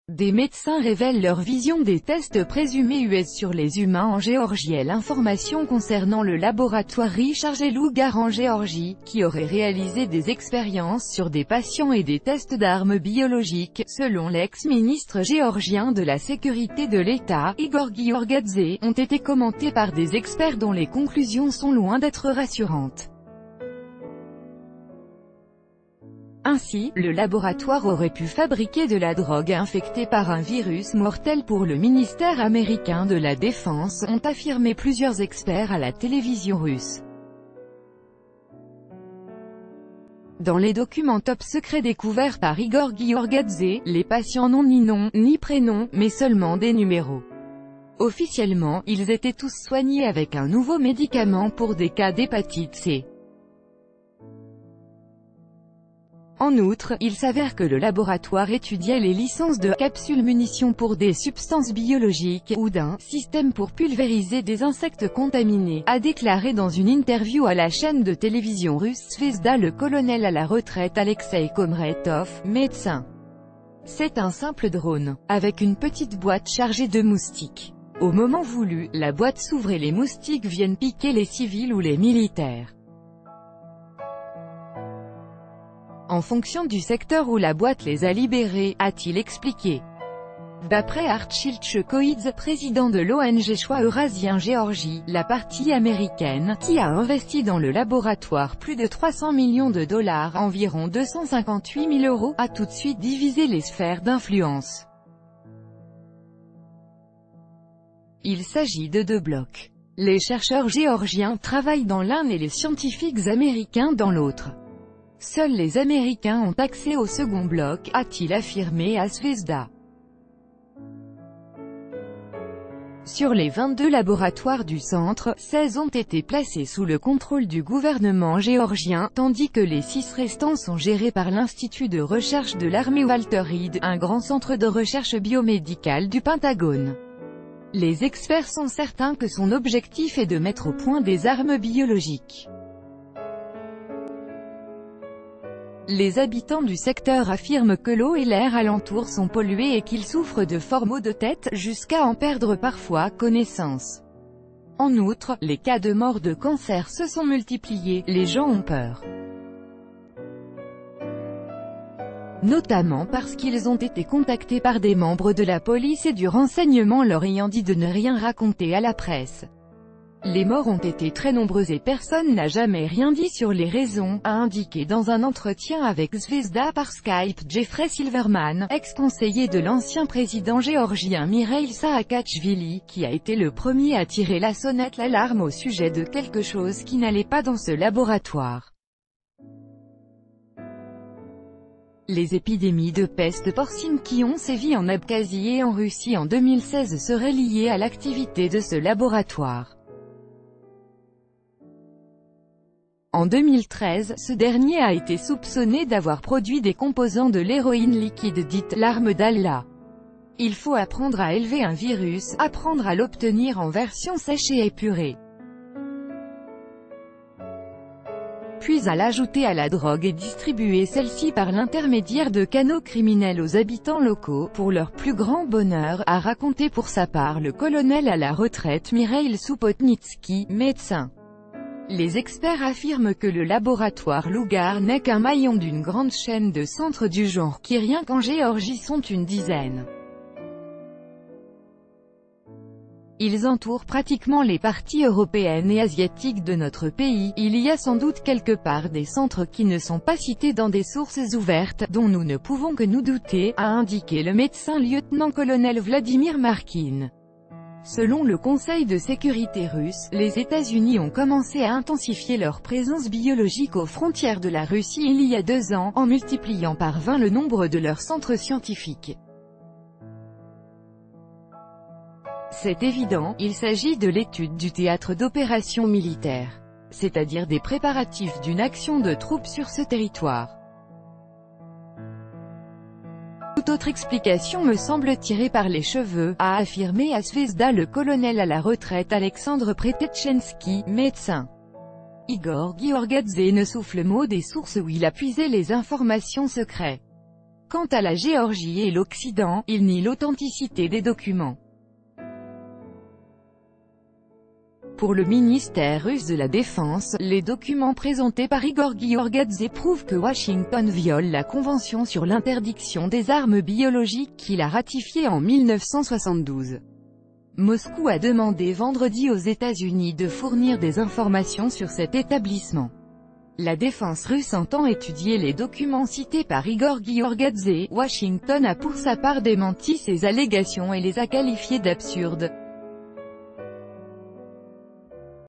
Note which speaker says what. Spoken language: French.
Speaker 1: Des médecins révèlent leur vision des tests présumés US sur les humains en Géorgie et l'information concernant le laboratoire Richard J. Lugar en Géorgie, qui aurait réalisé des expériences sur des patients et des tests d'armes biologiques, selon l'ex-ministre géorgien de la sécurité de l'État, Igor Giorgadze, ont été commentés par des experts dont les conclusions sont loin d'être rassurantes. Ainsi, le laboratoire aurait pu fabriquer de la drogue infectée par un virus mortel pour le ministère américain de la Défense, ont affirmé plusieurs experts à la télévision russe. Dans les documents top secrets découverts par Igor Giorgadze, les patients n'ont ni nom, ni prénom, mais seulement des numéros. Officiellement, ils étaient tous soignés avec un nouveau médicament pour des cas d'hépatite C. En outre, il s'avère que le laboratoire étudiait les licences de capsules munitions pour des substances biologiques, ou d'un système pour pulvériser des insectes contaminés, a déclaré dans une interview à la chaîne de télévision russe Zvezda le colonel à la retraite Alexei Komretov, médecin. C'est un simple drone, avec une petite boîte chargée de moustiques. Au moment voulu, la boîte s'ouvre et les moustiques viennent piquer les civils ou les militaires. En fonction du secteur où la boîte les a libérés, a-t-il expliqué. D'après Archil Tchekoïdze, président de l'ONG Choix Eurasien Géorgie, la partie américaine, qui a investi dans le laboratoire plus de 300 millions de dollars, environ 258 000 €, a tout de suite divisé les sphères d'influence. Il s'agit de deux blocs. Les chercheurs géorgiens travaillent dans l'un et les scientifiques américains dans l'autre. Seuls les Américains ont accès au second bloc, a-t-il affirmé à Zvezda. Sur les 22 laboratoires du centre, 16 ont été placés sous le contrôle du gouvernement géorgien, tandis que les 6 restants sont gérés par l'Institut de recherche de l'armée Walter Reed, un grand centre de recherche biomédicale du Pentagone. Les experts sont certains que son objectif est de mettre au point des armes biologiques. Les habitants du secteur affirment que l'eau et l'air alentour sont pollués et qu'ils souffrent de forts maux de tête, jusqu'à en perdre parfois connaissance. En outre, les cas de mort de cancer se sont multipliés, les gens ont peur. Notamment parce qu'ils ont été contactés par des membres de la police et du renseignement leur ayant dit de ne rien raconter à la presse. Les morts ont été très nombreux et personne n'a jamais rien dit sur les raisons, a indiqué dans un entretien avec Zvezda par Skype Jeffrey Silverman, ex-conseiller de l'ancien président géorgien Mikhail Saakashvili, qui a été le premier à tirer la sonnette d'alarme au sujet de quelque chose qui n'allait pas dans ce laboratoire. Les épidémies de peste porcine qui ont sévi en Abkhazie et en Russie en 2016 seraient liées à l'activité de ce laboratoire. En 2013, ce dernier a été soupçonné d'avoir produit des composants de l'héroïne liquide dite « l'arme d'Allah ». Il faut apprendre à élever un virus, apprendre à l'obtenir en version sèche et épurée. Puis à l'ajouter à la drogue et distribuer celle-ci par l'intermédiaire de canaux criminels aux habitants locaux, pour leur plus grand bonheur, a raconté pour sa part le colonel à la retraite Mikhail Supotnitsky, médecin. Les experts affirment que le laboratoire Lugar n'est qu'un maillon d'une grande chaîne de centres du genre, qui rien qu'en Géorgie sont une dizaine. Ils entourent pratiquement les parties européennes et asiatiques de notre pays. Il y a sans doute quelque part des centres qui ne sont pas cités dans des sources ouvertes, dont nous ne pouvons que nous douter, a indiqué le médecin lieutenant-colonel Vladimir Markin. Selon le Conseil de sécurité russe, les États-Unis ont commencé à intensifier leur présence biologique aux frontières de la Russie il y a 2 ans, en multipliant par 20 le nombre de leurs centres scientifiques. C'est évident, il s'agit de l'étude du théâtre d'opérations militaires, c'est-à-dire des préparatifs d'une action de troupes sur ce territoire. Toute autre explication me semble tirée par les cheveux, a affirmé à Zvezda le colonel à la retraite Alexandre Pretetchensky, médecin. Igor Giorgadze ne souffle mot des sources où il a puisé les informations secrètes. Quant à la Géorgie et l'Occident, il nie l'authenticité des documents. Pour le ministère russe de la Défense, les documents présentés par Igor Giorgadze prouvent que Washington viole la Convention sur l'interdiction des armes biologiques qu'il a ratifiée en 1972. Moscou a demandé vendredi aux États-Unis de fournir des informations sur cet établissement. La défense russe entend étudier les documents cités par Igor Giorgadze. Washington a pour sa part démenti ces allégations et les a qualifiés d'absurdes.